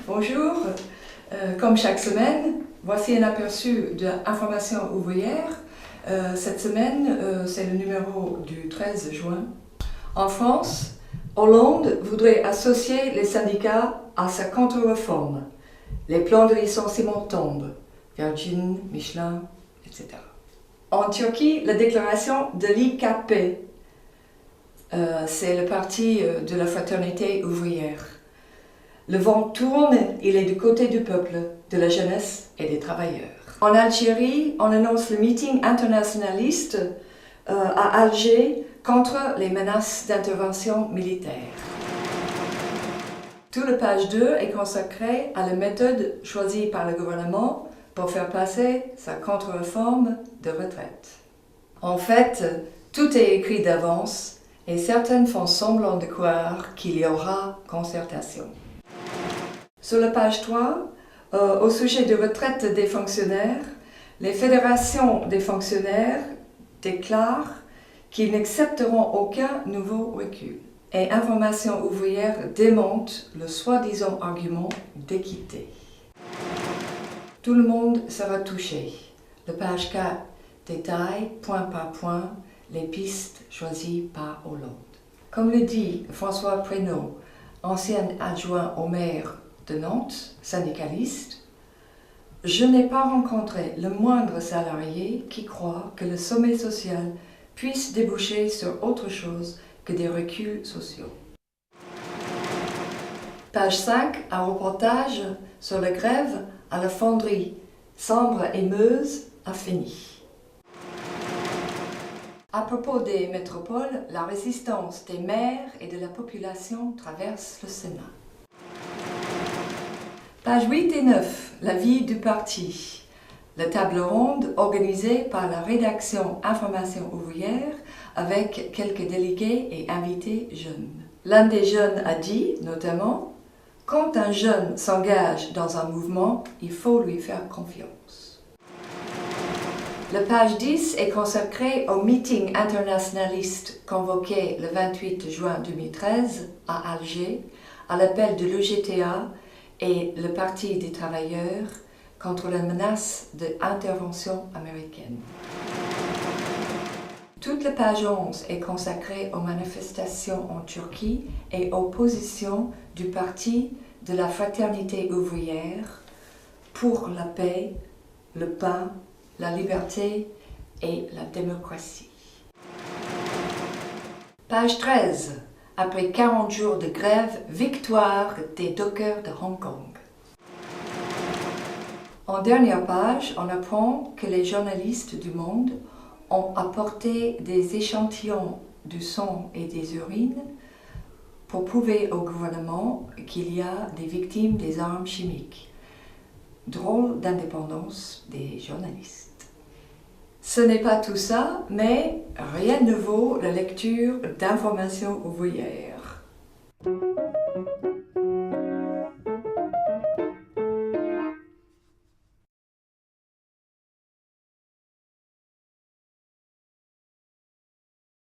Bonjour, comme chaque semaine, voici un aperçu de l'information ouvrière. Cette semaine, c'est le numéro du 13 juin. En France, Hollande voudrait associer les syndicats à sa contre-réforme. Les plans de licenciement tombent, Virgin, Michelin, etc. En Turquie, la déclaration de l'IKP, c'est le parti de la fraternité ouvrière. Le vent tourne, il est du côté du peuple, de la jeunesse et des travailleurs. En Algérie, on annonce le meeting internationaliste à Alger contre les menaces d'intervention militaire. Tout le page 2 est consacré à la méthode choisie par le gouvernement pour faire passer sa contre-réforme de retraite. En fait, tout est écrit d'avance et certaines font semblant de croire qu'il y aura concertation. Sur la page 3, au sujet de retraite des fonctionnaires, les fédérations des fonctionnaires déclarent qu'ils n'accepteront aucun nouveau recul. Et Information ouvrière démonte le soi-disant argument d'équité. Tout le monde sera touché. La page 4 détaille, point par point, les pistes choisies par Hollande. Comme le dit François Prénaud, ancien adjoint au maire de Nantes, syndicaliste, « Je n'ai pas rencontré le moindre salarié qui croit que le sommet social puisse déboucher sur autre chose que des reculs sociaux. » Page 5, un reportage sur la grève à la fonderie Sambre et Meuse a fini. À propos des métropoles, la résistance des maires et de la population traverse le Sénat. Pages 8 et 9, la vie du parti. La table ronde organisée par la rédaction Information ouvrière avec quelques délégués et invités jeunes. L'un des jeunes a dit, notamment, « Quand un jeune s'engage dans un mouvement, il faut lui faire confiance. » La page 10 est consacrée au meeting internationaliste convoqué le 28 juin 2013 à Alger, à l'appel de l'UGTA et le Parti des travailleurs contre la menace d'intervention américaine. Toute la page 11 est consacrée aux manifestations en Turquie et aux positions du Parti de la fraternité ouvrière pour la paix, le pain, la liberté et la démocratie. Page 13. Après 40 jours de grève, victoire des dockers de Hong Kong. En dernière page, on apprend que les journalistes du Monde ont apporté des échantillons du sang et des urines pour prouver au gouvernement qu'il y a des victimes des armes chimiques. Drôle d'indépendance des journalistes. Ce n'est pas tout ça, mais rien ne vaut la lecture d'Information ouvrière.